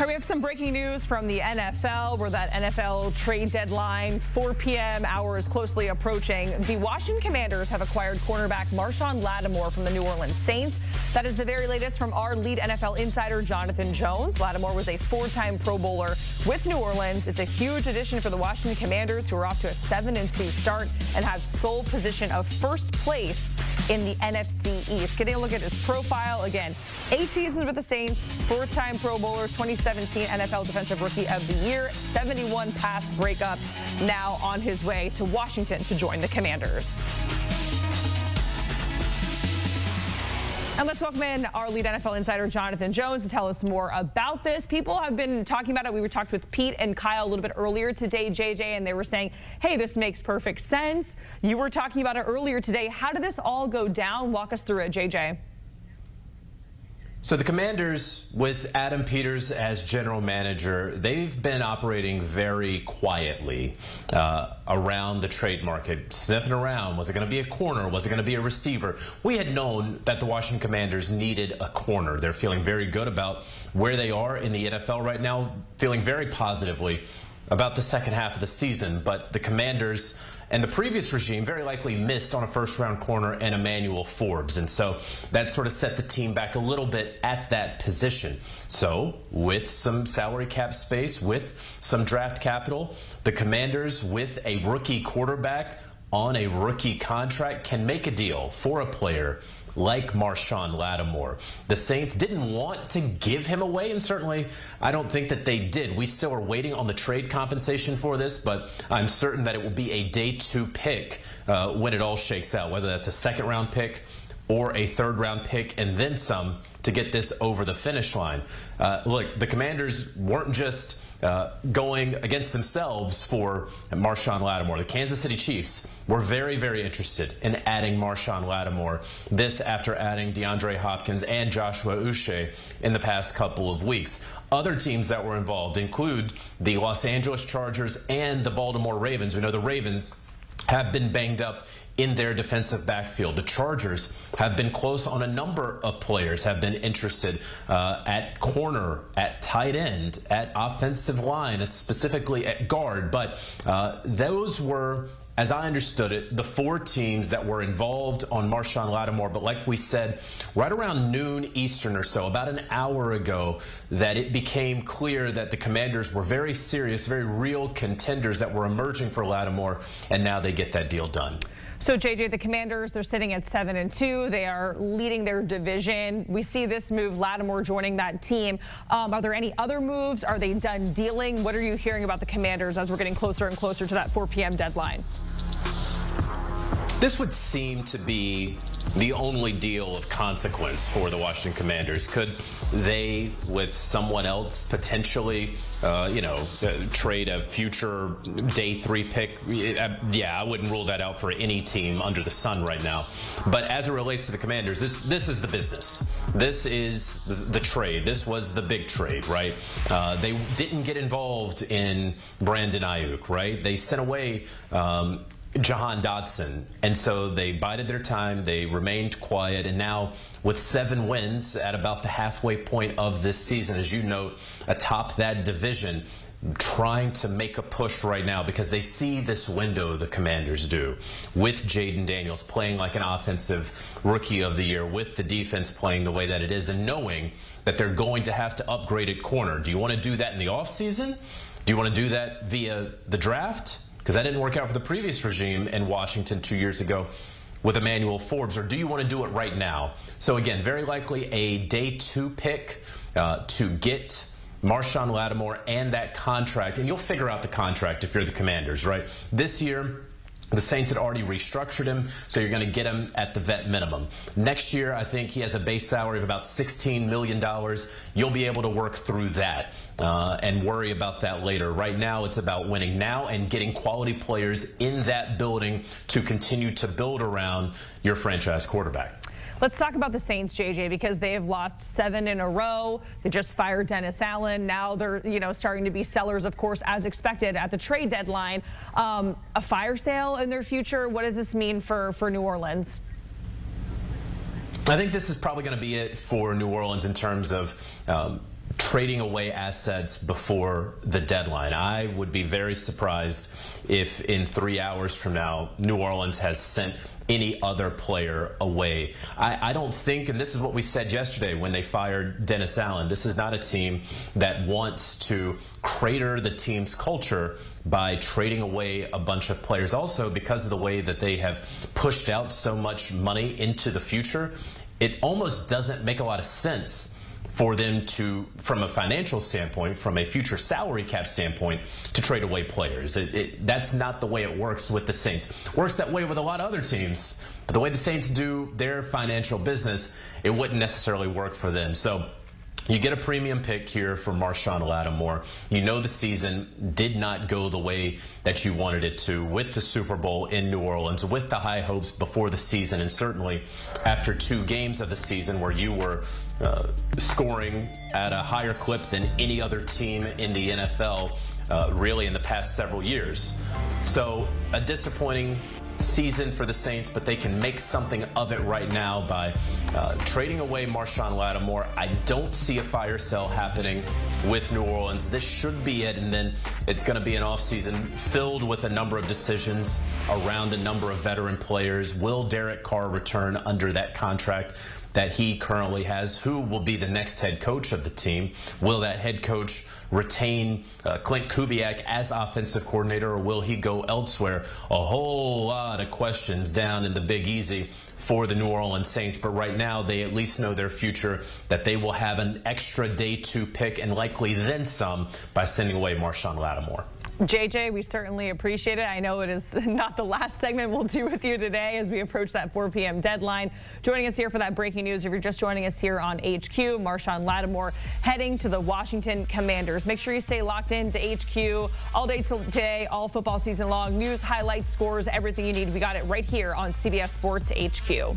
We have some breaking news from the NFL, where that NFL trade deadline, 4 p.m. hour, is closely approaching. The Washington Commanders have acquired cornerback Marshon Lattimore from the New Orleans Saints. That is the very latest from our lead NFL insider, Jonathan Jones. Lattimore was a 4-time Pro Bowler with New Orleans. It's a huge addition for the Washington Commanders, who are off to a 7-2 start and have sole position of first place in the NFC East. Getting a look at his profile again. 8 seasons with the Saints, 4-time Pro Bowler, 2017 NFL Defensive Rookie of the Year, 71 pass breakups, now on his way to Washington to join the Commanders. And let's welcome in our lead NFL insider, Jonathan Jones, to tell us more about this. People have been talking about it. We were talking with Pete and Kyle a little bit earlier today, JJ, and they were saying, hey, this makes perfect sense. You were talking about it earlier today. How did this all go down? Walk us through it, JJ. So the Commanders, with Adam Peters as general manager, they've been operating very quietly around the trade market, sniffing around. Was it going to be a corner? Was it going to be a receiver? We had known that the Washington Commanders needed a corner. They're feeling very good about where they are in the NFL right now, feeling very positively about the second half of the season. But the Commanders and the previous regime very likely missed on a first-round corner and Emmanuel Forbes. And so that sort of set the team back a little bit at that position. So with some salary cap space, with some draft capital, the Commanders, with a rookie quarterback on a rookie contract, can make a deal for a player like Marshon Lattimore. The Saints didn't want to give him away, and certainly I don't think that they did. We still are waiting on the trade compensation for this, but I'm certain that it will be a day 2 pick when it all shakes out, whether that's a second-round pick or a third-round pick and then some to get this over the finish line. Look, the Commanders weren't just going against themselves for Marshon Lattimore. The Kansas City Chiefs were very, very interested in adding Marshon Lattimore. This after adding DeAndre Hopkins and Joshua Uche in the past couple of weeks. Other teams that were involved include the Los Angeles Chargers and the Baltimore Ravens. We know the Ravens have been banged up in their defensive backfield. The Chargers have been close on a number of players, have been interested at corner, at tight end, at offensive line, specifically at guard. But those were, as I understood it, the 4 teams that were involved on Marshon Lattimore. But like we said, right around noon Eastern or so, about an hour ago, that it became clear that the Commanders were very serious, very real contenders that were emerging for Lattimore, and now they get that deal done. So, JJ, the Commanders, they're sitting at 7-2. They are leading their division. We see this move, Lattimore joining that team. Are there any other moves? Are they done dealing? What are you hearing about the Commanders as we're getting closer and closer to that 4 p.m. deadline? This would seem to be the only deal of consequence for the Washington Commanders. Could they, with someone else, potentially, trade a future day 3 pick? Yeah, I wouldn't rule that out for any team under the sun right now. But as it relates to the Commanders, this is the business. This is the trade. This was the big trade, right? They didn't get involved in Brandon Ayuk, right? They sent away Jahan Dotson, and so they bided their time, they remained quiet, and now with 7 wins at about the halfway point of this season, as you note, atop that division, trying to make a push right now because they see this window, the Commanders do, with Jaden Daniels playing like an offensive rookie of the year, with the defense playing the way that it is, and knowing that they're going to have to upgrade at corner. Do you want to do that in the offseason? Do you want to do that via the draft? Because that didn't work out for the previous regime in Washington 2 years ago with Emmanuel Forbes, or do you want to do it right now? So again, very likely a day 2 pick to get Marshon Lattimore and that contract, and you'll figure out the contract if you're the Commanders, right? This year, the Saints had already restructured him, so you're going to get him at the vet minimum. Next year, I think he has a base salary of about $16 million. You'll be able to work through that and worry about that later. Right now, it's about winning now and getting quality players in that building to continue to build around your franchise quarterback. Let's talk about the Saints, JJ, because they have lost 7 in a row. They just fired Dennis Allen. Now they're, starting to be sellers, of course, as expected at the trade deadline. A fire sale in their future. What does this mean for New Orleans? I think this is probably going to be it for New Orleans in terms of trading away assets before the deadline. I would be very surprised if in 3 hours from now, New Orleans has sent any other player away. I don't think, and this is what we said yesterday when they fired Dennis Allen, this is not a team that wants to crater the team's culture by trading away a bunch of players. Also, because of the way that they have pushed out so much money into the future, it almost doesn't make a lot of sense for them to, from a financial standpoint, from a future salary cap standpoint, to trade away players. That's not the way it works with the Saints. It works that way with a lot of other teams, but the way the Saints do their financial business, it wouldn't necessarily work for them. So you get a premium pick here for Marshon Lattimore. You know the season did not go the way that you wanted it to, with the Super Bowl in New Orleans, with the high hopes before the season, and certainly after 2 games of the season where you were scoring at a higher clip than any other team in the NFL, really in the past several years. So a disappointing season for the Saints, but they can make something of it right now by trading away Marshon Lattimore. I don't see a fire sale happening with New Orleans. This should be it, and then it's going to be an offseason filled with a number of decisions around a number of veteran players. Will Derek Carr return under that contract that he currently has? Who will be the next head coach of the team? Will that head coach retain Clint Kubiak as offensive coordinator, or will he go elsewhere? A whole lot of questions down in the Big Easy for the New Orleans Saints, but right now they at least know their future, that they will have an extra day 2 pick and likely then some by sending away Marshon Lattimore. JJ, we certainly appreciate it. I know it is not the last segment we'll do with you today as we approach that 4 p.m. deadline. Joining us here for that breaking news, if you're just joining us here on HQ, Marshon Lattimore heading to the Washington Commanders. Make sure you stay locked in to HQ all day today, all football season long. News, highlights, scores, everything you need. We got it right here on CBS Sports HQ.